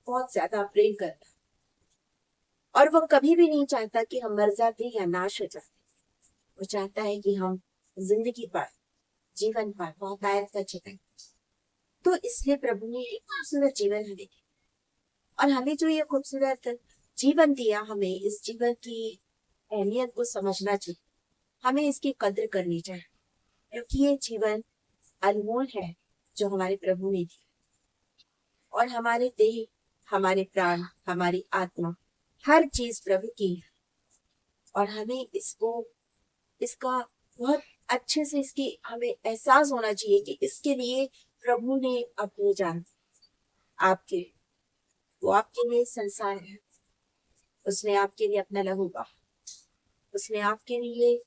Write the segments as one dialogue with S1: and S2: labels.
S1: बहुत ज्यादा प्रेम करता है और वो कभी भी नहीं चाहता कि हम मर जाते या नाश हो जाते। वो चाहता है कि हम जिंदगी पाए, जीवन पाए, बहुत आयत का जीवन। तो इसलिए प्रभु ने एक खूबसूरत जीवन हमें दिया और हमें जो ये खूबसूरत जीवन दिया, हमें इस जीवन की अहमियत को समझना चाहिए, हमें इसकी कद्र करनी चाहिए, क्योंकि ये जीवन अनमोल है जो हमारे प्रभु ने दिया। और हमारे देह, हमारे प्राण, हमारी आत्मा, हर चीज प्रभु की है और हमें इसका बहुत अच्छे से इसकी हमें एहसास होना चाहिए कि इसके लिए प्रभु ने अपनी जान आपके वो आपके लिए संसार है। उसने आपके लिए अपना लहू बहा, उसने आपके लिए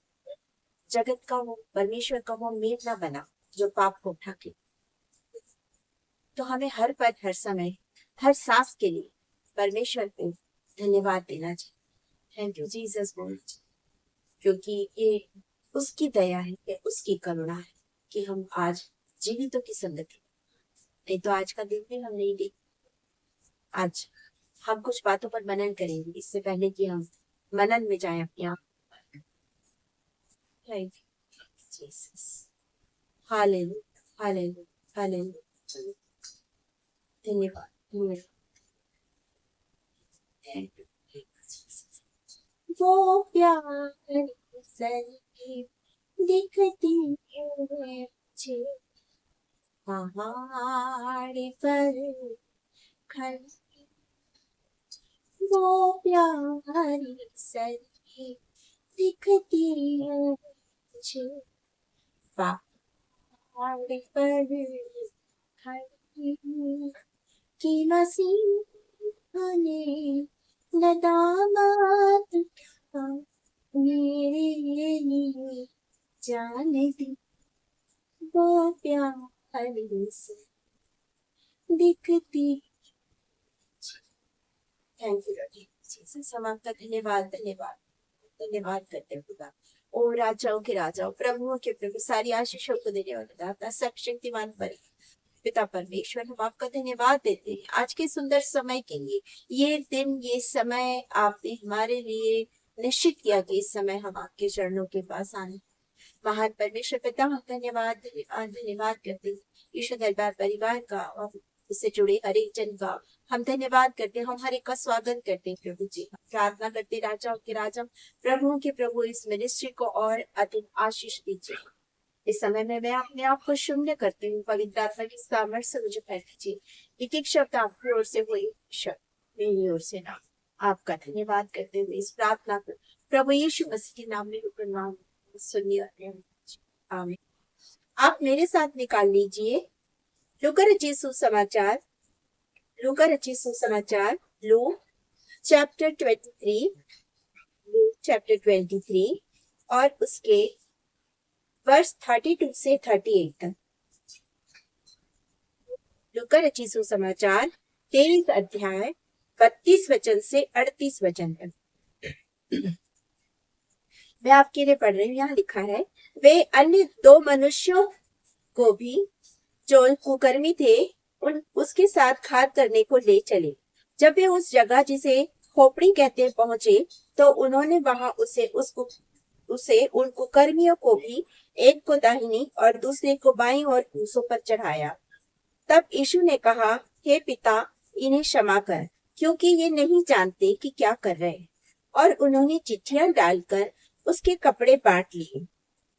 S1: जगत का वो परमेश्वर का वो मेमना बना जो पाप को उठा के। तो हमें हर पल, हर समय, हर सांस के लिए परमेश्वर को धन्यवाद देना चाहिए। थैंक यू जीसस बोल, क्योंकि ये उसकी दया है, ये उसकी करुणा है कि हम आज जीवितों की संगति, नहीं तो आज का दिन भी हम नहीं देख। आज हम कुछ बातों पर मनन करेंगे इससे पहले कि हम मनन में जाएं अपने आप। Thank you Jesus, hallelujah, hallelujah, hallelujah. धन्यवाद, धन्यवाद। Thank you, Jesus। वो प्यार सही दिखती है मुझे पहाड़ पर खड़ी, वो प्यारी सही दिखती है मुझे पहाड़ पर खड़ी, कि मसीहा ने नदामत का मेरे लिए जान दी, वो प्यारी से दिखती। थैंक यू जीसस, हम आपका धन्यवाद धन्यवाद धन्यवाद करते हैं खुदा। ओ राजाओं के राजाओं, प्रभुओं के प्रभु, सारी आशीषों को देने वाले दाता, सर्वशक्तिमान पर पिता परमेश्वर, हम आपका धन्यवाद देते हैं आज के सुंदर समय के लिए। ये दिन, ये समय आपने हमारे लिए निश्चित किया कि इस समय हम आपके चरणों के पास आने। महान परमेश्वर पिता, हम धन्यवाद धन्यवाद धन्यवाद करते हैं ईश्वर दरबार परिवार का और इससे जुड़े हर एक जन का हम धन्यवाद करते हैं, हम हर एक का स्वागत करते हैं प्रभु जी। हम प्रार्थना करते राजाओं के राजा, प्रभुओं के प्रभु, इस मिनिस्ट्री को और अधिक आशीष दीजिए। इस समय में मैं अपने आप को शून्य करती हूँ, पवित्र आत्मा की सामर्थ्य से मुझे भर दीजिए। एक एक शब्द आपकी ओर से हुई, शब्द मेरी ओर से ना। आपका धन्यवाद करते हुए इस प्रार्थना को प्रभु यीशु मसीह के नाम में प्रणाम सुनिए। आमीन। आप मेरे साथ निकाल लीजिए लूका रचित सुसमाचार, लूका रचित सुसमाचार, लूक चैप्टर 23, लूक चैप्टर 23 और उसके वर्ष 32 से 38 तक। लूका रचित सुसमाचार 23 अध्याय 32 वचन से 38 वचन तक। मैं आपके लिए पढ़ रही हूँ। यहाँ लिखा है, वे अन्य दो मनुष्यों को भी जो कुकर्मी थे उसके साथ खाद करने को ले चले। जब वे उस जगह जिसे खोपड़ी कहते पहुंचे तो उन्होंने वहां उसे उन कुकर्मियों को भी, एक को दाहिनी और दूसरे को बाईं ओर क्रूसों पर चढ़ाया। तब यीशु ने कहा, हे पिता, इन्हें क्षमा कर, क्योंकि ये नहीं जानते कि क्या कर रहे हैं। और उन्होंने चिट्ठियां डालकर उसके कपड़े बांट लिए।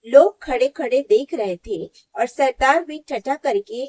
S1: लोग खड़े खड़े देख रहे थे और सरदार भी ठट्ठा करके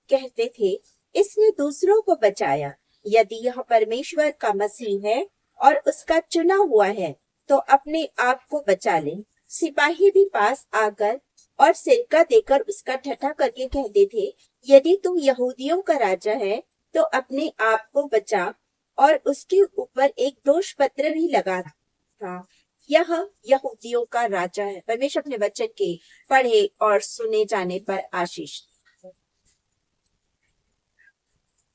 S1: कहते थे, इसने दूसरों को बचाया। यदि यह परमेश्वर का मसीह है और उसका चुना हुआ है तो अपने आप को बचा ले। सिपाही भी पास आकर और सिरका देकर उसका ठट्ठा करके कहते थे, यदि तू यहूदियों का राजा है तो अपने आप को बचा। और उसके ऊपर एक दोष पत्र भी लगा था, यह यहूदियों का राजा है। परमेश्वर अपने वचन के पढ़े और सुने जाने पर आशीष।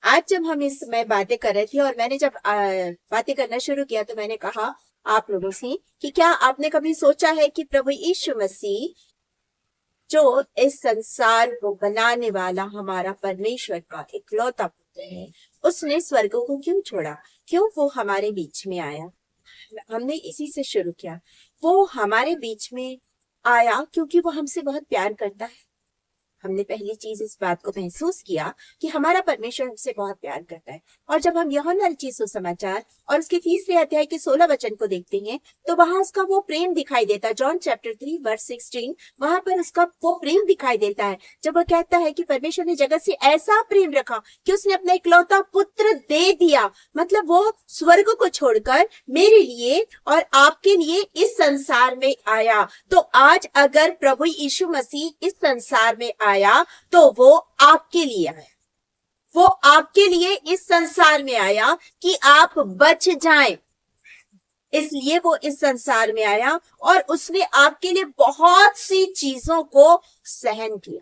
S1: आज जब हम इस समय बातें कर रहे थे और मैंने जब बातें करना शुरू किया तो मैंने कहा आप लोगों से कि क्या आपने कभी सोचा है कि प्रभु यीशु मसीह जो इस संसार को बनाने वाला हमारा परमेश्वर का इकलौता पुत्र करते हैं, उसने स्वर्ग को क्यों छोड़ा, क्यों वो हमारे बीच में आया। हमने इसी से शुरू किया। वो हमारे बीच में आया क्योंकि वो हमसे बहुत प्यार करता है। हमने पहली चीज इस बात को महसूस किया कि हमारा परमेश्वर हमसे बहुत प्यार करता है। और जब हम यूहन्ना रचित सुसमाचार और उसके 3 अध्याय के 16 वचन को देखते हैं तो वहां उसका वो प्रेम दिखाई देता है। जॉन चैप्टर 3 वर्स 16, वहां पर उसका वो प्रेम दिखाई देता है जब वो कहता है कि परमेश्वर ने जगत से ऐसा प्रेम रखा कि उसने अपना इकलौता पुत्र दे दिया। मतलब वो स्वर्ग को छोड़कर मेरे लिए और आपके लिए इस संसार में आया। तो आज अगर प्रभु यीशु मसीह इस संसार में आया तो वो आपके लिए आया। वो आपके लिए इस संसार में आया कि आप बच जाएं। इसलिए वो इस संसार में आया और उसने आपके लिए बहुत सी चीजों को सहन किया।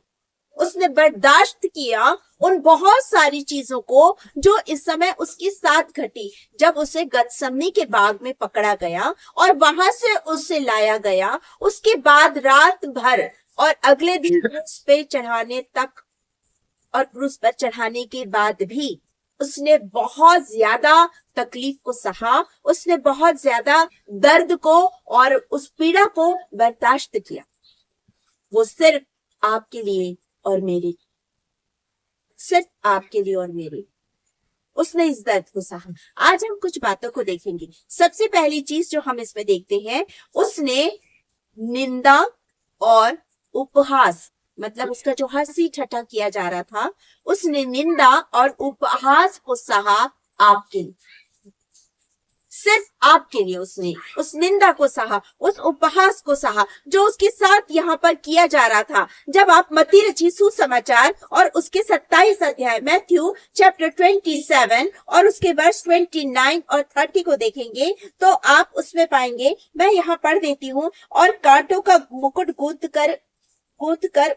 S1: उसने बर्दाश्त किया उन बहुत सारी चीजों को जो इस समय उसके साथ घटी। जब उसे गतसमनी के बाग में पकड़ा गया और वहां से उसे लाया गया, उसके बाद रात भर और अगले दिन क्रूस पे चढ़ाने तक और क्रूस पर चढ़ाने के बाद भी उसने बहुत ज्यादा तकलीफ को सहा। उसने बहुत ज्यादा दर्द को और उस पीड़ा को बर्दाश्त किया। वो सिर्फ आपके लिए और मेरे, सिर्फ आपके लिए और मेरे उसने इस दर्द को सहा। आज हम कुछ बातों को देखेंगे। सबसे पहली चीज जो हम इसमें देखते हैं, उसने निंदा और उपहास, मतलब उसका जो हंसी ठट्ठा किया जा रहा था, उसने निंदा और उपहास को सहा आपके लिए, सिर्फ आपके लिए। उसने उस निंदा को सहा, उस उपहास को सहा जो उसके साथ यहाँ पर किया जा रहा था। जब आप मत्ती रचित सुसमाचार और उसके 27 अध्याय मैथ्यू चैप्टर 27 और उसके वर्ष 29 और 30 को देखेंगे तो आप उसमें पाएंगे, मैं यहाँ पढ़ देती हूँ। और कांटों का मुकुट गूंथ कर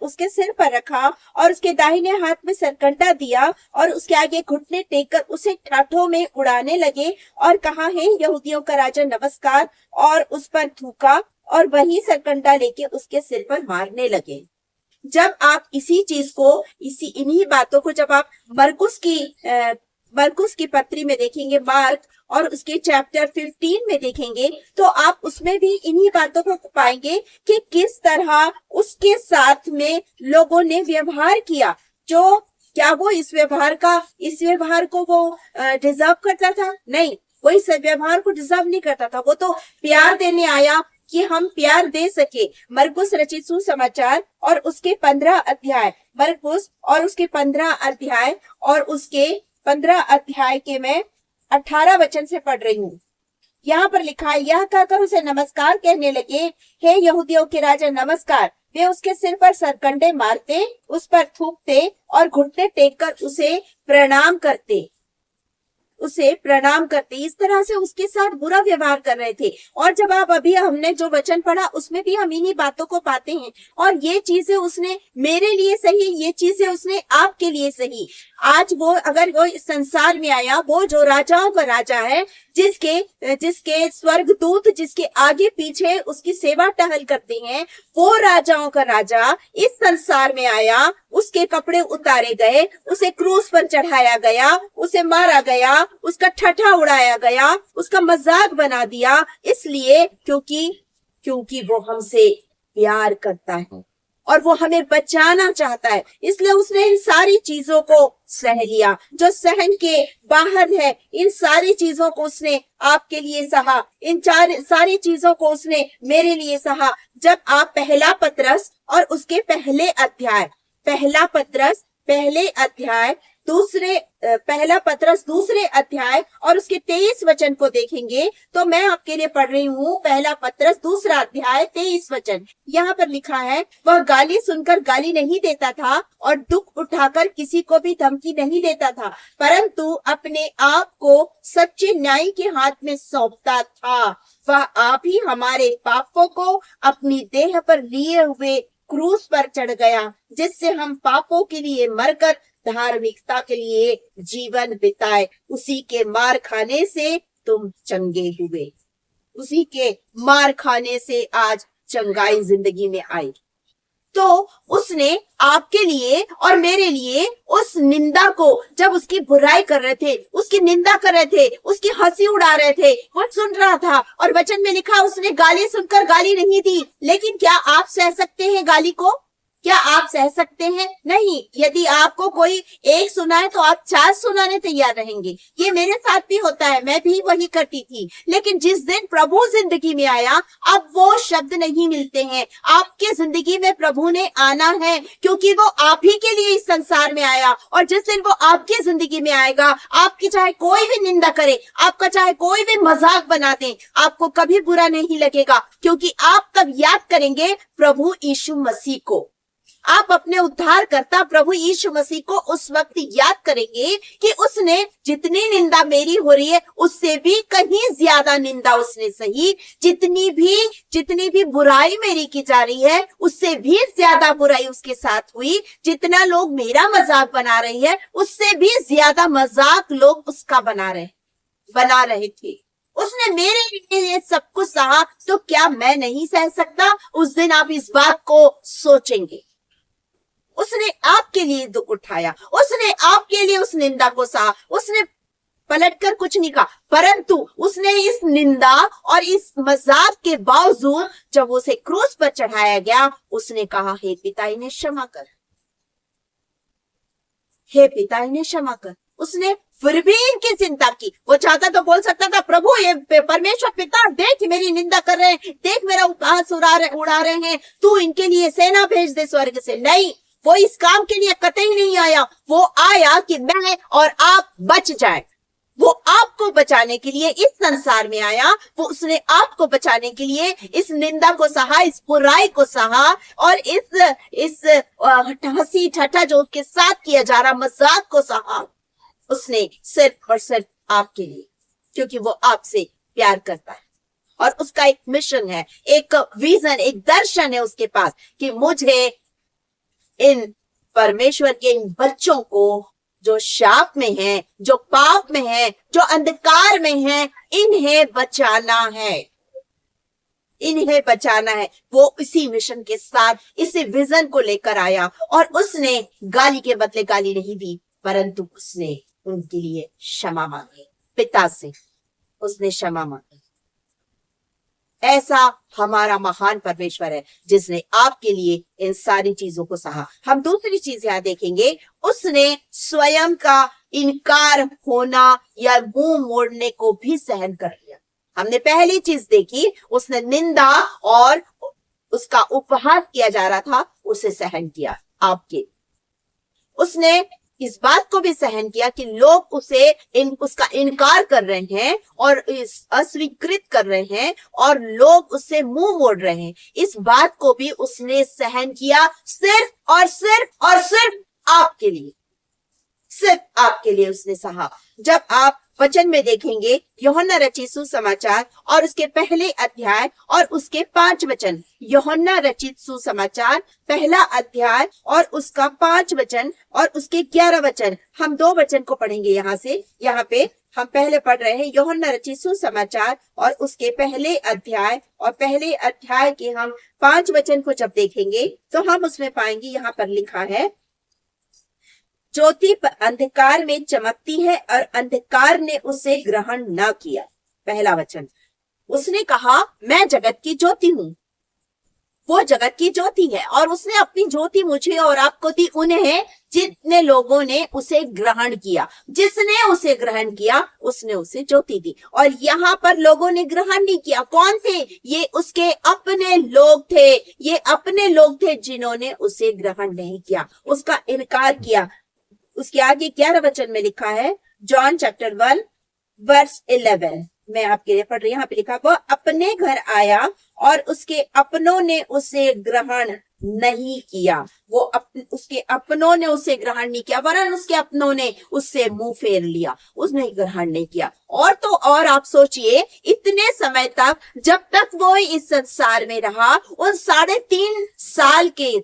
S1: उसके सिर पर रखा और उसके दाहिने हाथ में सरकंडा दिया और उसके आगे घुटने टेक कर उसे ठाठों में उड़ाने लगे और कहा, हे यहूदियों का राजा नमस्कार, और उस पर थूका और वही सरकंडा लेके उसके सिर पर मारने लगे। जब आप इसी चीज को, इन्हीं बातों को जब आप मरकुस की पत्री में देखेंगे, मार्क और उसके चैप्टर 15 में देखेंगे तो आप उसमें भी इन्हीं बातों को पाएंगे कि किस तरह उसके साथ में लोगों ने व्यवहार किया। जो क्या वो इस व्यवहार को वो डिजर्व करता था? नहीं, वो इस व्यवहार को डिजर्व नहीं करता था। वो तो प्यार देने आया कि हम प्यार दे सके। मरकुस रचित सुसमाचार और उसके 15 अध्याय, मरकुस और उसके 15 अध्याय और उसके 15 अध्याय के मैं 18 वचन से पढ़ रही हूँ। यहाँ पर लिखा है, यह कहकर उसे नमस्कार कहने लगे, हे यहूदियों के राजा नमस्कार। वे उसके सिर पर सरकंडे मारते, उस पर थूकते और घुटने टेक कर उसे प्रणाम करते। इस तरह से उसके साथ बुरा व्यवहार कर रहे थे। और जब आप अभी हमने जो वचन पढ़ा उसमें भी हम इन्हीं बातों को पाते हैं। और ये चीजें उसने मेरे लिए सही, ये चीजें उसने आपके लिए सही। आज वो अगर वो इस संसार में आया, वो जो राजाओं का राजा है, जिसके स्वर्गदूत जिसके आगे पीछे उसकी सेवा टहल करते हैं, वो राजाओं का राजा इस संसार में आया, उसके कपड़े उतारे गए, उसे क्रूस पर चढ़ाया गया, उसे मारा गया, उसका ठट्ठा उड़ाया गया, उसका मजाक बना दिया, इसलिए क्योंकि वो हमसे प्यार करता है और वो हमें बचाना चाहता है। इसलिए उसने इन सारी चीजों को सह लिया जो सहन के बाहर है। इन सारी चीजों को उसने आपके लिए सहा, सारी चीजों को उसने मेरे लिए सहा। जब आप पहला पत्रस और उसके पहले दूसरे अध्याय और उसके 23 वचन को देखेंगे तो मैं आपके लिए पढ़ रही हूँ। पहला पत्रस दूसरा अध्याय 23 वचन, यहाँ पर लिखा है, वह गाली सुनकर गाली नहीं देता था और दुख उठाकर किसी को भी धमकी नहीं देता था, परंतु अपने आप को सच्चे न्याय के हाथ में सौंपता था। वह आप ही हमारे पापों को अपनी देह पर लिए हुए क्रूस पर चढ़ गया, जिससे हम पापों के लिए मरकर धार्मिकता के लिए जीवन बिताए। उसी के मार खाने से तुम चंगे हुए, उसी के मार खाने से आज चंगाई जिंदगी में आई। तो उसने आपके लिए और मेरे लिए उस निंदा को, जब उसकी बुराई कर रहे थे, उसकी निंदा कर रहे थे, उसकी हंसी उड़ा रहे थे, वो सुन रहा था। और वचन में लिखा उसने गाली सुनकर गाली नहीं दी। लेकिन क्या आप सह सकते हैं गाली को? क्या आप सह सकते हैं? नहीं। यदि आपको कोई एक सुनाए तो आप 4 सुनाने तैयार रहेंगे। ये मेरे साथ भी होता है, मैं भी वही करती थी। लेकिन जिस दिन प्रभु जिंदगी में आया, अब वो शब्द नहीं मिलते हैं। आपके जिंदगी में प्रभु ने आना है, क्योंकि वो आप ही के लिए इस संसार में आया। और जिस दिन वो आपकी जिंदगी में आएगा, आपकी चाहे कोई भी निंदा करे, आपका चाहे कोई भी मजाक बना दे, आपको कभी बुरा नहीं लगेगा, क्योंकि आप तब याद करेंगे प्रभु यीशु मसीह को। आप अपने उद्धारकर्ता प्रभु यीशु मसीह को उस वक्त याद करेंगे कि उसने जितनी निंदा मेरी हो रही है, उससे भी कहीं ज्यादा निंदा उसने सही। जितनी भी बुराई मेरी की जा रही है, उससे भी ज्यादा बुराई उसके साथ हुई। जितना लोग मेरा मजाक बना रहे हैं, उससे भी ज्यादा मजाक लोग उसका बना रहे थे। उसने मेरे लिए सब कुछ सहा, तो क्या मैं नहीं सह सकता? उस दिन आप इस बात को सोचेंगे। उसने आपके लिए दुख उठाया, उसने आपके लिए उस निंदा को सहा। उसने पलटकर कुछ नहीं कहा, परंतु उसने इस निंदा और इस मजाक के बावजूद जब उसे क्रूस पर चढ़ाया गया, उसने कहा, हे पिता इन्हें क्षमा कर, हे पिता इन्हें क्षमा कर। उसने फिर भी इनकी चिंता की। वो चाहता तो बोल सकता था, प्रभु ये परमेश्वर पिता देख मेरी निंदा कर रहे हैं, देख मेरा उपहास उड़ा रहे हैं, तू इनके लिए सेना भेज दे स्वर्ग से। नहीं, वो इस काम के लिए कतई नहीं आया। वो आया कि मैं और आप बच जाए। वो आपको बचाने के लिए इस संसार में आया। वो उसने आपको बचाने के लिए इस निंदा को सहा, इस बुराई को सहा, और इस हंसी ठट्ठा जो उसके साथ किया जा रहा मजाक को सहा। उसने सिर्फ और सिर्फ आपके लिए, क्योंकि वो आपसे प्यार करता है। और उसका एक मिशन है, एक विजन, एक दर्शन है उसके पास कि मुझे इन परमेश्वर के इन बच्चों को जो शाप में है, जो पाप में है, जो अंधकार में है, इन्हें बचाना है, इन्हें बचाना है। वो इसी मिशन के साथ, इसी विजन को लेकर आया। और उसने गाली के बदले गाली नहीं दी, परंतु उसने उनके लिए क्षमा मांगी। पिता से उसने क्षमा मांगी। ऐसा हमारा महान परमेश्वर है, जिसने आपके लिए इन सारी चीजों को सहा। हम दूसरी चीज यहां देखेंगे, उसने स्वयं का इनकार होना या मुंह मोड़ने को भी सहन कर लिया। हमने पहली चीज देखी, उसने निंदा और उसका उपहास किया जा रहा था, उसे सहन किया आपके। उसने इस बात को भी सहन किया कि लोग उसका इनकार कर रहे हैं और अस्वीकृत कर रहे हैं और लोग उससे मुंह मोड़ रहे हैं। इस बात को भी उसने सहन किया, सिर्फ और सिर्फ और सिर्फ आपके लिए, सिर्फ आपके लिए उसने सहा। जब आप वचन में देखेंगे, यूहन्ना रचित सुसमाचार और उसके पहले अध्याय और उसके 5 वचन, यूहन्ना रचित सुसमाचार पहला अध्याय और उसका 5 वचन और उसके 11 वचन। हम 2 वचन को पढ़ेंगे यहाँ से। यहाँ पे हम पहले पढ़ रहे हैं यूहन्ना रचित सुसमाचार और उसके पहले अध्याय, और पहले अध्याय के हम 5 वचन को जब देखेंगे तो हम उसमें पाएंगे, यहाँ पर लिखा है, ज्योति अंधकार में चमकती है और अंधकार ने उसे ग्रहण न किया। पहला वचन, उसने कहा, मैं जगत की ज्योति हूं। वो जगत की ज्योति है और उसने अपनी ज्योति मुझे और आपको दी, उन्हें जितने लोगों ने उसे ग्रहण किया। जिसने उसे ग्रहण किया उसने उसे ज्योति दी। और यहाँ पर लोगों ने ग्रहण नहीं किया। कौन थे ये? उसके अपने लोग थे। ये अपने लोग थे जिन्होंने उसे ग्रहण नहीं किया, उसका इनकार किया। उसके आगे 11 वचन में लिखा है, जॉन चैप्टर 1 वर्स 11, मैं आपके लिए पढ़ रही हूं। यहाँ पे लिखा, वह अपने घर आया और उसके अपनों ने उसे ग्रहण नहीं किया। उसके अपनों ने उसे ग्रहण नहीं किया, वरन उसके अपनों ने उससे मुंह फेर लिया, उसने ग्रहण नहीं किया। और तो और आप सोचिए, इतने समय तक, जब तक वो इस संसार में रहा, उन 3.5 साल के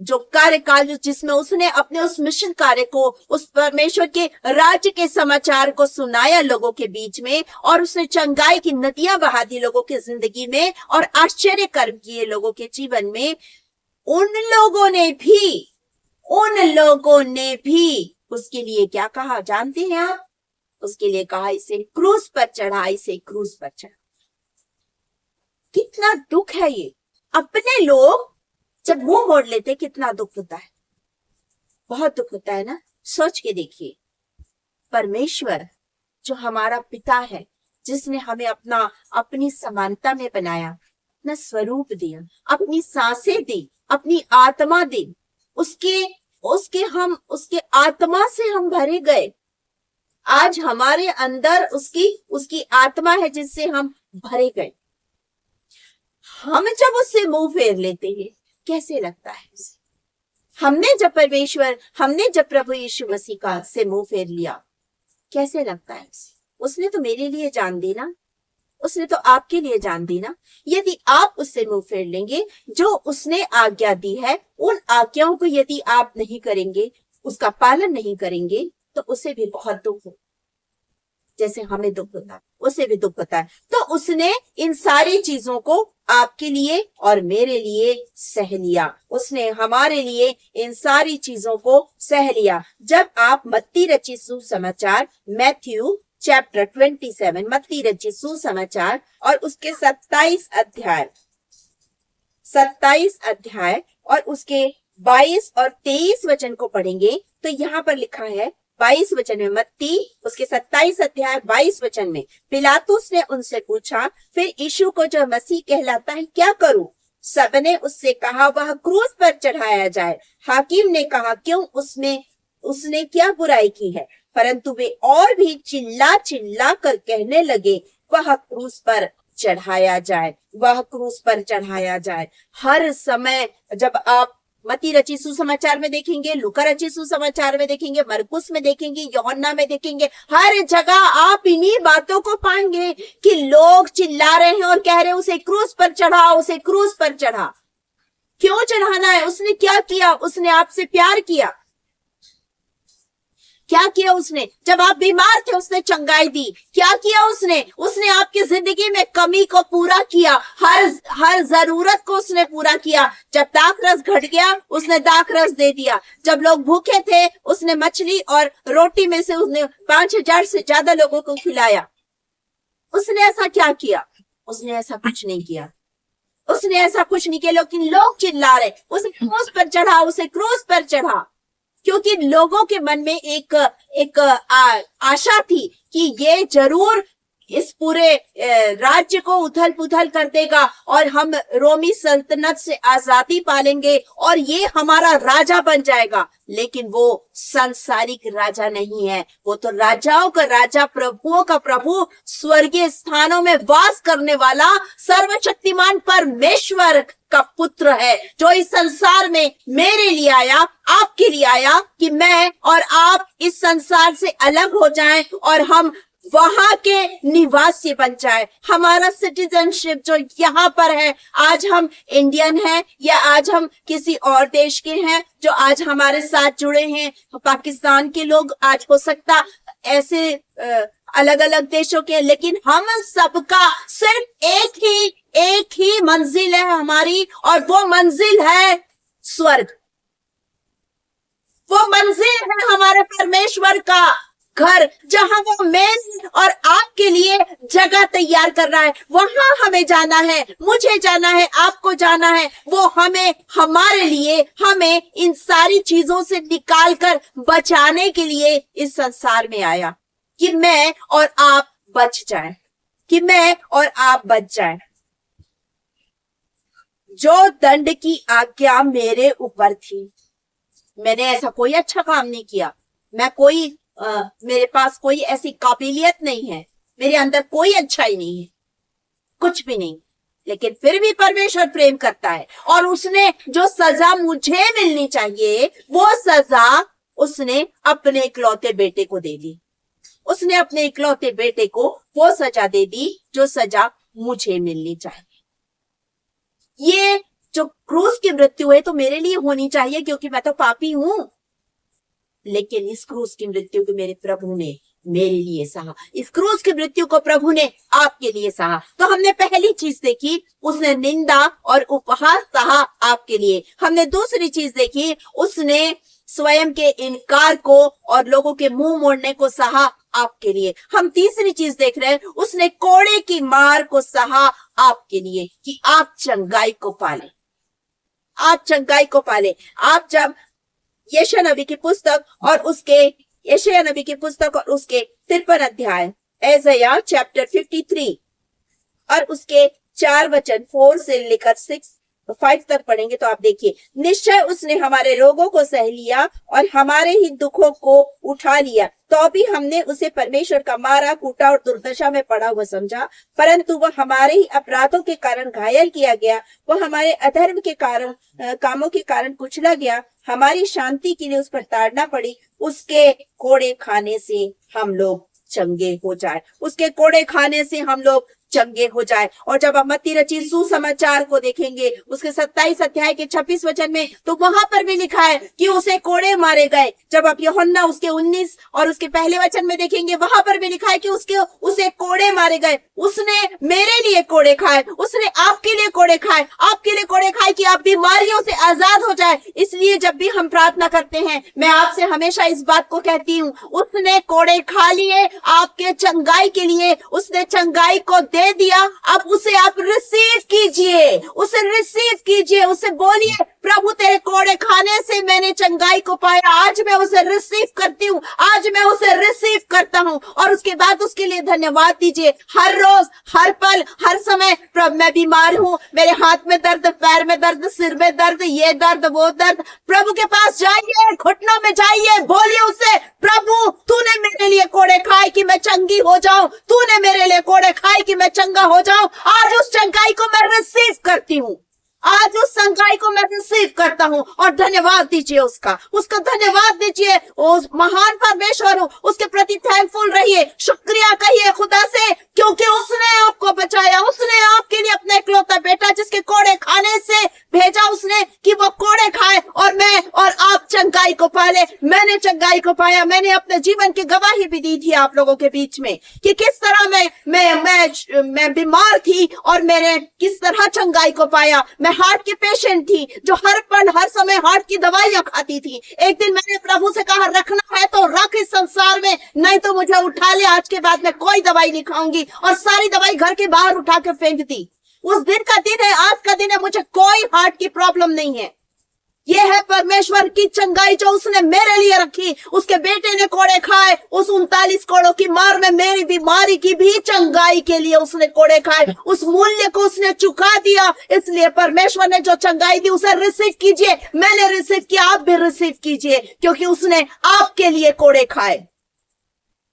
S1: जो कार्यकाल जिसमें उसने अपने उस मिशन कार्य को, उस परमेश्वर के राज्य के समाचार को सुनाया लोगों के बीच में, और उसने चंगाई की नदियां बहा दी लोगों की जिंदगी में और आश्चर्य कर्म किए लोगों के जीवन में, उन लोगों ने भी उसके लिए क्या कहा जानते हैं आप? उसके लिए कहा इसे क्रूस पर चढ़ा, इसे क्रूस पर चढ़ा। कितना दुख है ये। अपने लोग जब मुंह मोड़ लेते कितना दुख होता है, बहुत दुख होता है ना। सोच के देखिए, परमेश्वर जो हमारा पिता है, जिसने हमें अपनी समानता में बनाया, अपना स्वरूप दिया, अपनी सांसें दी, अपनी आत्मा दी, उसके आत्मा से हम भरे गए। आज हमारे अंदर उसकी आत्मा है जिससे हम भरे गए। हम जब उससे मुंह फेर लेते हैं कैसे लगता है उसे? हमने जब प्रभु यीशु मसीह का से मुंह फेर लिया कैसे लगता है उसे? उसने तो मेरे लिए जान दी ना, उसने तो आपके लिए जान दी ना। यदि आप उससे मुंह फेर लेंगे, जो उसने आज्ञा दी है, उन आज्ञाओं को यदि आप नहीं करेंगे, उसका पालन नहीं करेंगे, तो उसे भी बहुत दुख हो, जैसे हमें दुख होता है उसे भी दुख होता है। तो उसने इन सारी चीजों को आपके लिए और मेरे लिए सह लिया। उसने हमारे लिए इन सारी चीजों को सह लिया। जब आप मत्ती रचित सुसमाचार, मैथ्यू चैप्टर 27, मत्ती रचित सुसमाचार और उसके 27 अध्याय और उसके 22 और 23 वचन को पढ़ेंगे तो यहाँ पर लिखा है 22 वचन में, मत्ती उसके 27 अध्याय 22 वचन में, पिलातुस ने उनसे पूछा, फिर यीशु को जो मसीह कहलाता है क्या करूं? सबने उससे कहा, वह क्रूस पर चढ़ाया जाए। हाकिम ने कहा, क्यों? उसने क्या बुराई की है? परंतु वे और भी चिल्ला चिल्ला कर कहने लगे, वह क्रूस पर चढ़ाया जाए, वह क्रूस पर चढ़ाया जाए। हर समय जब आप मत्ती रचित सुसमाचार में देखेंगे, लूका रचित सुसमाचार में देखेंगे, मरकुस में देखेंगे, यूहन्ना में देखेंगे, हर जगह आप इन्हीं बातों को पाएंगे कि लोग चिल्ला रहे हैं और कह रहे हैं उसे क्रूस पर चढ़ा, उसे क्रूस पर चढ़ा। क्यों चढ़ाना है? उसने क्या किया? उसने आपसे प्यार किया। क्या किया उसने? जब आप बीमार थे उसने चंगाई दी। क्या किया उसने आपकी जिंदगी में कमी को पूरा किया, हर जरूरत को उसने पूरा किया। जब दाखरस घट गया उसने दाखरस दे दिया। जब लोग भूखे थे उसने मछली और रोटी में से उसने 5,000 से ज्यादा लोगों को खिलाया। उसने ऐसा क्या किया? उसने ऐसा कुछ नहीं किया। उसने ऐसा कुछ नहीं किया, लेकिन लोग चिल्ला रहे उसे क्रूस पर चढ़ा, उसे क्रूस पर चढ़ा। क्योंकि लोगों के मन में एक आशा थी कि ये जरूर इस पूरे राज्य को उथल पुथल कर देगा और हम रोमी सल्तनत से आजादी पालेंगे और ये हमारा राजा बन जाएगा। लेकिन वो सांसारिक राजा नहीं है, वो तो राजाओं का राजा, प्रभुओं का प्रभु, स्वर्गीय स्थानों में वास करने वाला सर्वशक्तिमान परमेश्वर का पुत्र है, जो इस संसार में मेरे लिए आया, आपके लिए आया, कि मैं और आप इस संसार से अलग हो जाएं और हम वहां के निवासी बन जाए। हमारा सिटीजनशिप जो यहाँ पर है, आज हम इंडियन हैं या आज हम किसी और देश के हैं जो आज हमारे साथ जुड़े हैं, पाकिस्तान के लोग, आज हो सकता ऐसे अलग अलग देशों के, लेकिन हम सबका सिर्फ एक ही मंजिल है हमारी, और वो मंजिल है स्वर्ग। वो मंजिल है हमारे परमेश्वर का घर, जहां वो मेरे और आपके लिए जगह तैयार कर रहा है। वहां हमें जाना है, मुझे जाना है, आपको जाना है। वो हमारे लिए, हमें इन सारी चीजों से निकाल कर बचाने के लिए इस संसार में आया, कि मैं और आप बच जाएं, कि मैं और आप बच जाएं। जो दंड की आज्ञा मेरे ऊपर थी, मैंने ऐसा कोई अच्छा काम नहीं किया, मेरे पास कोई ऐसी काबिलियत नहीं है, मेरे अंदर कोई अच्छाई नहीं है, कुछ भी नहीं, लेकिन फिर भी परमेश्वर प्रेम करता है और उसने जो सजा मुझे मिलनी चाहिए वो सजा उसने अपने इकलौते बेटे को दे दी। उसने अपने इकलौते बेटे को वो सजा दे दी जो सजा मुझे मिलनी चाहिए। ये जो क्रूस की मृत्यु है तो मेरे लिए होनी चाहिए, क्योंकि मैं तो पापी हूं, लेकिन इस क्रूस की मृत्यु को मेरे प्रभु ने मेरे लिए सहा, इस क्रूस की मृत्यु को प्रभु ने आपके लिए सहा। तो हमने पहली चीज देखी, उसने निंदा और उपहास सहा आपके लिए। हमने दूसरी चीज देखी, उसने स्वयं के इनकार को और लोगों के मुंह मोड़ने को सहा आपके लिए। हम तीसरी चीज देख रहे हैं, उसने कोड़े की मार को सहा आपके लिए कि आप चंगाई को पाले, आप चंगाई को पाले। आप जब यशायाह नबी की पुस्तक और उसके यशायाह नबी की पुस्तक और उसके 53 अध्याय, ऐसायाह चैप्टर 53 और उसके 4 वचन 4 से लेकर 5 तक पढ़ेंगे तो आप देखिए, निश्चय उसने हमारे रोगों को सह लिया और हमारे ही दुखों को उठा लिया, तो भी हमने उसे परमेश्वर का मारा, कूटा और दुर्दशा में पड़ा हुआ समझा। परंतु वह हमारे ही अपराधों के कारण घायल किया गया, वह हमारे अधर्म के कारण कामों के कारण कुचला गया, हमारी शांति के लिए उस पर ताड़ना पड़ी। उसके कोड़े खाने से हम लोग चंगे हो जाए, उसके कोड़े खाने से हम लोग चंगे हो जाए। और जब आप मत्ती रचित सुसमाचार को देखेंगे उसके 27 अध्याय के 26 वचन में, तो वहां पर भी लिखा है कि उसे कोड़े मारे गए। जब आप यूहन्ना उसके 19 और उसके पहले वचन में देखेंगे, वहां पर भी लिखा है कि उसे कोड़े मारे गए। उसने मेरे लिए कोड़े खाए, उसने आपके लिए कोड़े खाए, आपके लिए कोड़े खाए कि आप बीमारियों से आजाद हो जाए। इसलिए जब भी हम प्रार्थना करते हैं, मैं आपसे हमेशा इस बात को कहती हूँ, उसने कोड़े खा लिए आपके चंगाई के लिए, उसने चंगाई को दे दिया। अब उसे आप रिसीव कीजिए, उसे रिसीव कीजिए, उसे बोलिए, प्रभु तेरे कोड़े खाने से मैंने चंगाई को पाया, आज मैं उसे रिसीव करती हूँ, आज मैं उसे रिसीव करता हूँ। और उसके बाद उसके लिए धन्यवाद दीजिए। हर रोज, हर पल, हर समय, प्रभु मैं बीमार हूँ, मेरे हाथ में दर्द, पैर में दर्द, सिर में दर्द, ये दर्द, वो दर्द, प्रभु के पास जाइए, घुटनों में जाइए, बोलिए उसे, प्रभु तूने मेरे लिए कोड़े खाए कि मैं चंगी हो जाऊं, तूने मेरे लिए कोड़े खाए कि मैं चंगा हो जाऊं। आज उस चंगाई को मैं रिसीव करती हूँ, आज उस चंगाई को मैं रिसीव करता हूँ। और धन्यवाद दीजिए उसका धन्यवाद दीजिए, उस महान परमेश्वर उसके प्रति थैंकफुल रहिए, शुक्रिया कहिए खुदा से, क्योंकि उसने आपको बचाया, उसने आपके लिए अपना इकलौता बेटा जिसके कोड़े खाने से भेजा, उसने कि वो कोड़े खाए और मैं और आप चंगाई को पाले। मैंने चंगाई को पाया, मैंने अपने जीवन की गवाही भी दी थी आप लोगों के बीच में कि किस तरह मैं बीमार थी और मैंने किस तरह चंगाई को पाया। मैं हार्ट की पेशेंट थी जो हर पल हर समय हार्ट की दवाइयां खाती थी। एक दिन मैंने प्रभु से कहा, रखना है तो रख इस संसार में, नहीं तो मुझे उठा ले, आज के बाद मैं कोई दवाई नहीं खाऊंगी, और सारी दवाई घर के बाहर उठा के फेंक दी। उस दिन का दिन है, आज का दिन है, मुझे कोई हार्ट की प्रॉब्लम नहीं है। यह है परमेश्वर की चंगाई जो उसने मेरे लिए रखी। उसके बेटे ने कोड़े खाए, उस 39 कोड़ों की मार में मेरी बीमारी की भी चंगाई के लिए उसने कोड़े खाए, उस मूल्य को उसने चुका दिया। इसलिए परमेश्वर ने जो चंगाई दी उसे रिसीव कीजिए। मैंने रिसीव किया, आप भी रिसीव कीजिए, क्योंकि उसने आपके लिए कोड़े खाए,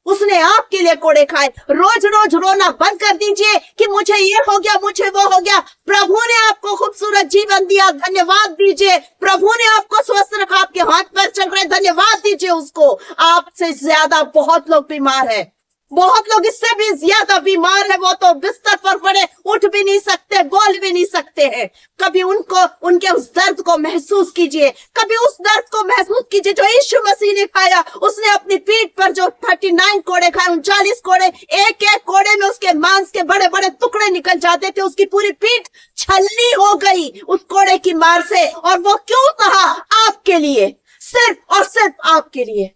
S1: उसने आपके लिए कोड़े खाए। रोज रोज रोना बंद कर दीजिए कि मुझे ये हो गया, मुझे वो हो गया। प्रभु ने आपको खूबसूरत जीवन दिया, धन्यवाद दीजिए। प्रभु ने आपको स्वस्थ रखा, आपके हाथ पैर चल रहे, धन्यवाद दीजिए उसको। आपसे ज्यादा बहुत लोग बीमार है, बहुत लोग इससे भी ज्यादा बीमार है, वो तो बिस्तर पर पड़े, उठ भी नहीं सकते, बोल भी नहीं सकते हैं। कभी उनके उस दर्द को महसूस कीजिए, कभी उस दर्द को महसूस कीजिए जो यीशु मसीह ने खाया। उसने अपनी पीठ पर जो 39 कोड़े खाए, 39 कोड़े, एक एक कोड़े में उसके मांस के बड़े बड़े टुकड़े निकल जाते थे। उसकी पूरी पीठ छलनी हो गई उस कोड़े की मार से। और वो क्यों कहा? आपके लिए, सिर्फ और सिर्फ आपके लिए।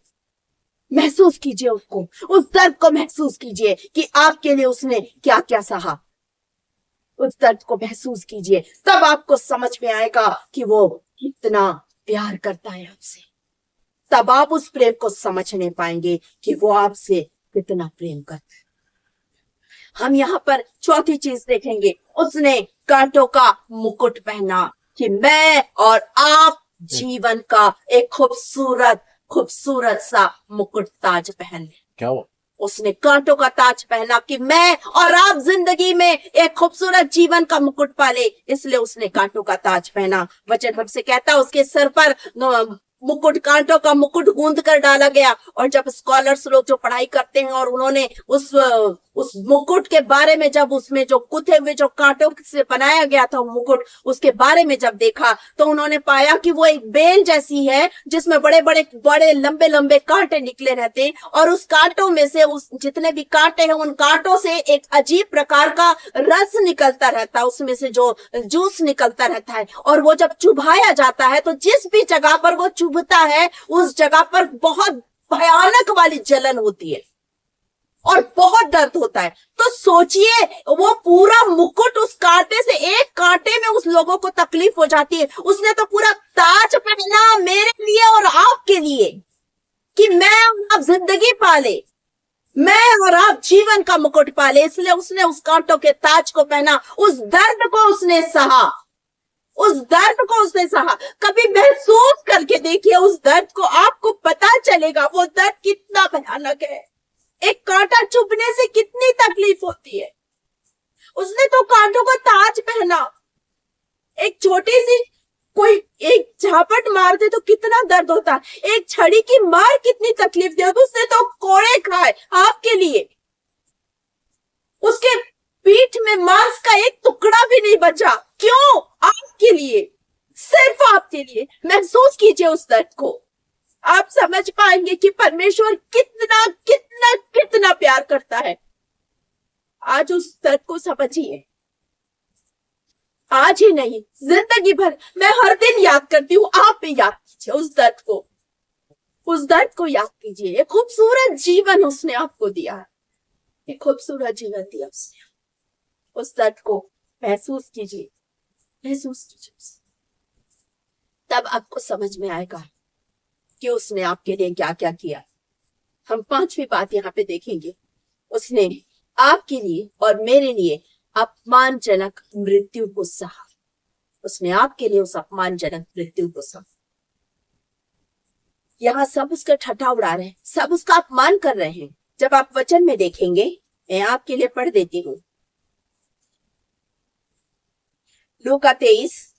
S1: महसूस कीजिए उसको, उस दर्द को महसूस कीजिए कि आपके लिए उसने क्या क्या सहा। उस दर्द को महसूस कीजिए, तब आपको समझ में आएगा कि वो कितना प्यार करता है आपसे। तब आप उस प्रेम को समझने पाएंगे कि वो आपसे कितना प्रेम करता है। हम यहाँ पर चौथी चीज देखेंगे, उसने कांटों का मुकुट पहना कि मैं और आप जीवन का एक खूबसूरत सा मुकुट ताज पहन ले।
S2: क्या हुआ?
S1: उसने कांटों का ताज पहना कि मैं और आप जिंदगी में एक खूबसूरत जीवन का मुकुट पाले, इसलिए उसने कांटों का ताज पहना। वचन हमसे कहता उसके सर पर मुकुट, कांटों का मुकुट गूंद कर डाला गया। और जब स्कॉलर्स लोग जो पढ़ाई करते हैं और उन्होंने उस मुकुट के बारे में, जब उसमें जो गुथे हुए जो कांटों से बनाया गया था मुकुट, उसके बारे में जब देखा तो उन्होंने पाया कि वो एक बेल जैसी है जिसमें बड़े बड़े बड़े लंबे लंबे कांटे निकले रहते, और उस कांटों में से, उस जितने भी कांटे हैं उन कांटों से एक अजीब प्रकार का रस निकलता रहता है, उसमें से जो जूस निकलता रहता है। और वो जब चुभाया जाता है तो जिस भी जगह पर वो चुभता है उस जगह पर बहुत भयानक वाली जलन होती है और बहुत दर्द होता है। तो सोचिए, वो पूरा मुकुट उस कांटे से, एक कांटे में उस लोगों को तकलीफ हो जाती है। उसने तो पूरा ताज पहना मेरे लिए और आपके लिए कि मैं और आप जिंदगी पाले, मैं और आप जीवन का मुकुट पाले, इसलिए उसने उस कांटों के ताज को पहना। उस दर्द को उसने सहा, उस दर्द को उसने सहा। कभी महसूस करके देखिए उस दर्द को, आपको पता चलेगा वो दर्द कितना भयानक है। एक कांटा चुभने से कितनी तकलीफ होती है। उसने तो कांटों का ताज पहना। एक छोटी सी कोई एक झापट मार दे तो कितना दर्द होता है, एक छड़ी की मार कितनी तकलीफ दे, उसने तो कोड़े खाए आपके लिए। उसके पीठ में मांस का एक टुकड़ा भी नहीं बचा। क्यों? आपके लिए, सिर्फ आपके लिए। महसूस कीजिए उस दर्द को, आप समझ पाएंगे कि परमेश्वर कितना कितना कितना प्यार करता है। आज उस दर्द को समझिए, आज ही नहीं जिंदगी भर। मैं हर दिन याद करती हूँ, आप भी याद कीजिए उस दर्द को, उस दर्द को याद कीजिए। एक खूबसूरत जीवन उसने आपको दिया, एक खूबसूरत जीवन दिया उसने। उस दर्द को महसूस कीजिए, महसूस कीजिए, तब आपको समझ में आएगा कि उसने आपके लिए क्या क्या किया। हम पांचवी बात यहाँ पे देखेंगे, उसने आपके लिए और मेरे लिए अपमानजनक मृत्यु को सहा। उसने आपके लिए उस अपमानजनक मृत्यु को सहा। यहाँ सब उसका ठट्ठा उड़ा रहे हैं, सब उसका अपमान कर रहे हैं। जब आप वचन में देखेंगे, मैं आपके लिए पढ़ देती हूँ, लूका 23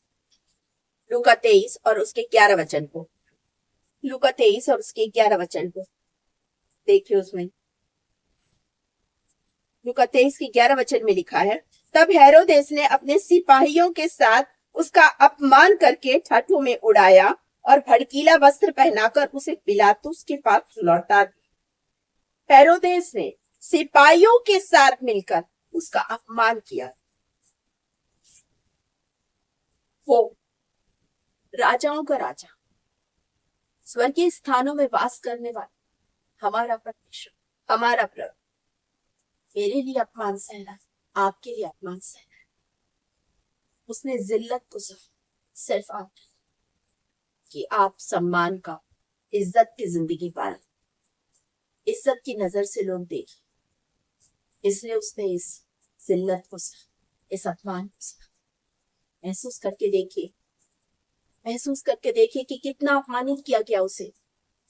S1: और उसके 11 वचन को, लूका 23 और उसके 11 वचन को देखिए। उसमें लूका 23 के 11 वचन में लिखा है, तब हेरोदेस ने अपने सिपाहियों के साथ उसका अपमान करके ठाठों में उड़ाया और भड़कीला वस्त्र पहनाकर उसे पिलातुस के पास लौटा दिया। हेरोदेस ने सिपाहियों के साथ मिलकर उसका अपमान किया। वो राजाओं का राजा, स्वर्गीय स्थानों में वास करने वाला हमारा परमेश्वर, हमारा प्रभु मेरे लिए अपमान सहना, आपके लिए अपमान सहना। उसने जिल्लत को सहा सिर्फ आप, कि आप सम्मान का, इज्जत की जिंदगी पालें, इज्जत की नजर से लोग देखें। इसलिए उसने इस जिल्लत को सहा, इस अपमान को सहा। महसूस करके देखिए, महसूस करके देखिए कि कितना अपमानित किया गया उसे,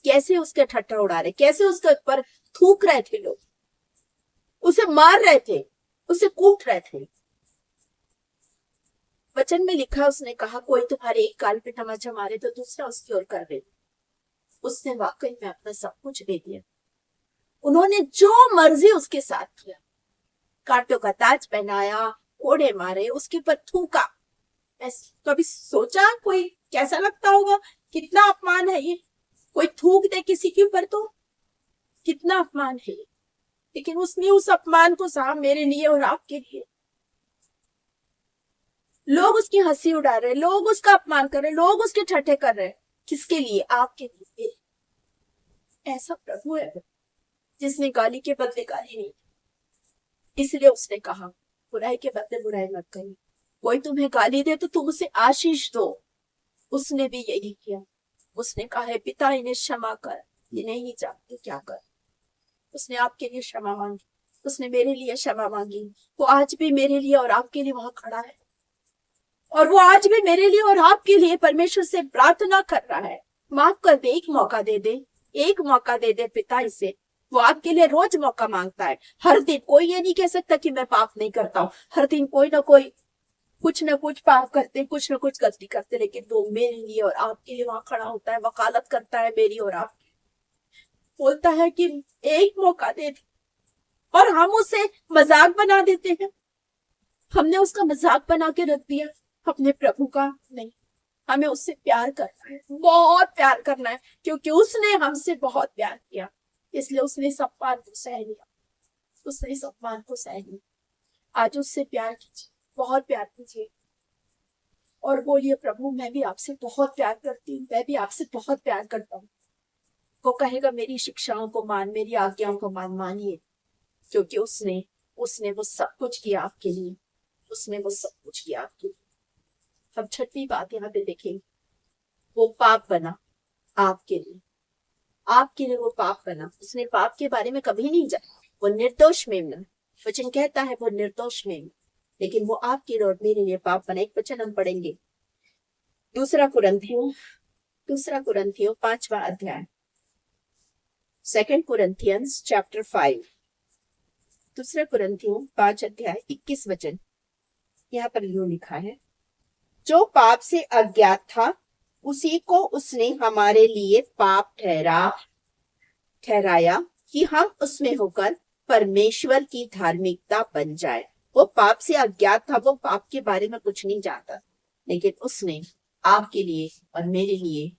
S1: कैसे उसके ठट्ठा उड़ा रहे, कैसे उसके ऊपर थूक रहे थे लोग, उसे मार रहे थे, उसे कूट रहे थे। वचन में लिखा, उसने कहा, कोई तुम्हारे एक गाल पे तमाचा मारे तो दूसरा उसकी ओर कर दे। उसने वाकई में अपना सब कुछ दे दिया। उन्होंने जो मर्जी उसके साथ किया, कांटों का ताज पहनाया, कोड़े मारे, उसके ऊपर थूका। कभी सोचा कोई कैसा लगता होगा? कितना अपमान है ये। कोई थूक दे किसी के ऊपर तो कितना अपमान है। लेकिन उसने उस अपमान को सहा मेरे लिए और आपके लिए। लोग उसकी हंसी उड़ा रहे, लोग उसका अपमान कर रहे, लोग उसके ठट्ठे कर रहे। किसके लिए? आपके लिए। ऐसा प्रभु है जिसने गाली के बदले गाली नहीं, इसलिए उसने कहा बुराई के बदले बुराई मत करिए। कोई तुम्हें गाली दे तो तुम उसे आशीष दो। उसने भी यही किया। उसने कहा है, पिता इन्हें क्षमा कर, ये नहीं जानते क्या कर। उसने आपके लिए क्षमा मांगी, उसने मेरे लिए क्षमा मांगी। वो आज भी मेरे लिए और आपके लिए वहां खड़ा है, और वो आज भी मेरे लिए और आपके लिए परमेश्वर से प्रार्थना कर रहा है, माफ कर दे, एक मौका दे दे, एक मौका दे दे पिता इसे। वो आपके लिए रोज मौका मांगता है, हर दिन। कोई ये नहीं कह सकता कि मैं पाप नहीं करता हूँ। हर दिन कोई ना कोई कुछ ना कुछ पाप करते, कुछ ना कुछ गलती करते, लेकिन वो मेरे लिए और आपके लिए वहां खड़ा होता है, वकालत करता है मेरी और आपकी, बोलता है कि एक मौका दे दे, और हम उसे मजाक बना देते हैं। हमने उसका मजाक बना के रख दिया, अपने प्रभु का नहीं। हमें उससे प्यार करना है, बहुत प्यार करना है, क्योंकि उसने हमसे बहुत प्यार किया, इसलिए उसने इस अपमान को सह लिया, उसने इस अपमान को सह लिया। आज उससे प्यार कीजिए, बहुत प्यार कीजिए, और बोलिए प्रभु मैं भी आपसे बहुत प्यार करती हूँ, मैं भी आपसे बहुत प्यार करता हूँ। वो कहेगा मेरी शिक्षाओं को मान, मेरी आज्ञाओं को मानिए, क्योंकि उसने उसने वो सब कुछ किया आपके लिए, उसने वो सब कुछ किया आपके लिए। अब छठी बात यहाँ पे देखेंगे, वो पाप बना आपके लिए, आपके लिए वो पाप बना। उसने पाप के बारे में कभी नहीं जाना, वो निर्दोष मेमना, वचन कहता है वो निर्दोष मेमना, लेकिन वो आपके लिए और मेरे लिए पाप बना। एक वचन हम पढ़ेंगे, दूसरा कुरिन्थियों 5वां अध्याय, 2 Corinthians chapter 5, दूसरा कुरिन्थियों 5 अध्याय 21 वचन। यहाँ पर यूं लिखा है, जो पाप से अज्ञात था उसी को उसने हमारे लिए पाप ठहराया कि हम उसमें होकर परमेश्वर की धार्मिकता बन जाए। वो पाप से अज्ञात था, वो पाप के बारे में कुछ नहीं जानता, लेकिन उसने आपके लिए और मेरे लिए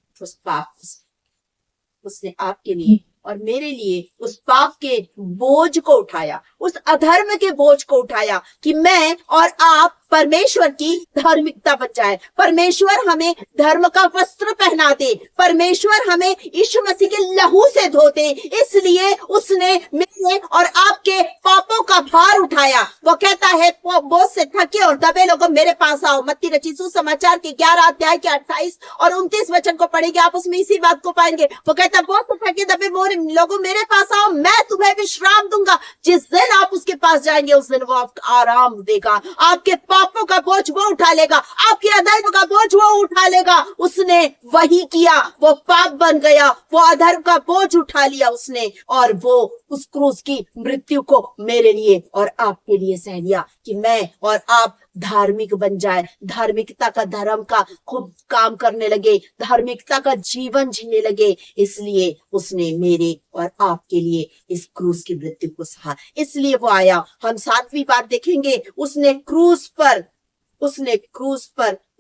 S1: उसने आपके लिए और मेरे लिए उस पाप के बोझ को उठाया, उस अधर्म के बोझ को उठाया, कि मैं और आप परमेश्वर की धार्मिकता बन जाए। परमेश्वर हमें धर्म का वस्त्र पहना दे, परमेश्वर हमें यीशु मसीह के लहू से धो दे। इसलिए उसने मेरे और आपके पापों का भार उठाया। वो कहता है बोझ से थके और दबे लोगों मेरे पास आओ। मत्ती रचित सुसमाचार के 11 अध्याय के 28 और 29 वचन को पढ़ेंगे, आप उसमें इसी बात को पाएंगे। वो कहता है बोझ से थके दबे लोगों मेरे पास आओ, मैं तुम्हें विश्राम दूंगा। जिस दिन आप उसके पास जाएंगे उस दिन वो आपको आराम देगा, आपके पापों का बोझ वो उठा लेगा, आपके अधर्म का बोझ वो उठा लेगा। उसने वही किया, वो पाप बन गया, वो अधर्म का बोझ उठा लिया उसने, और वो उस क्रूस की मृत्यु को मेरे लिए और आपके लिए सह लिया, कि मैं और आप धार्मिक बन जाए, धार्मिकता का धर्म का खुद काम करने लगे, धार्मिकता का जीवन जीने लगे। इसलिए उसने मेरे और आपके लिए इस क्रूस की मृत्यु को सहा, इसलिए वो आया। हम 7वीं बात देखेंगे, उसने क्रूस पर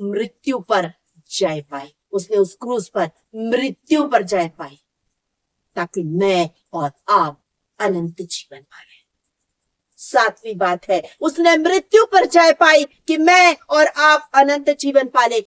S1: मृत्यु पर जय पाई, उसने उस क्रूस पर मृत्यु पर जय पाई, ताकि मैं और आप अनंत जीवन पाए। 7वीं बात है, उसने मृत्यु पर जय पाई कि मैं और आप अनंत जीवन पाले।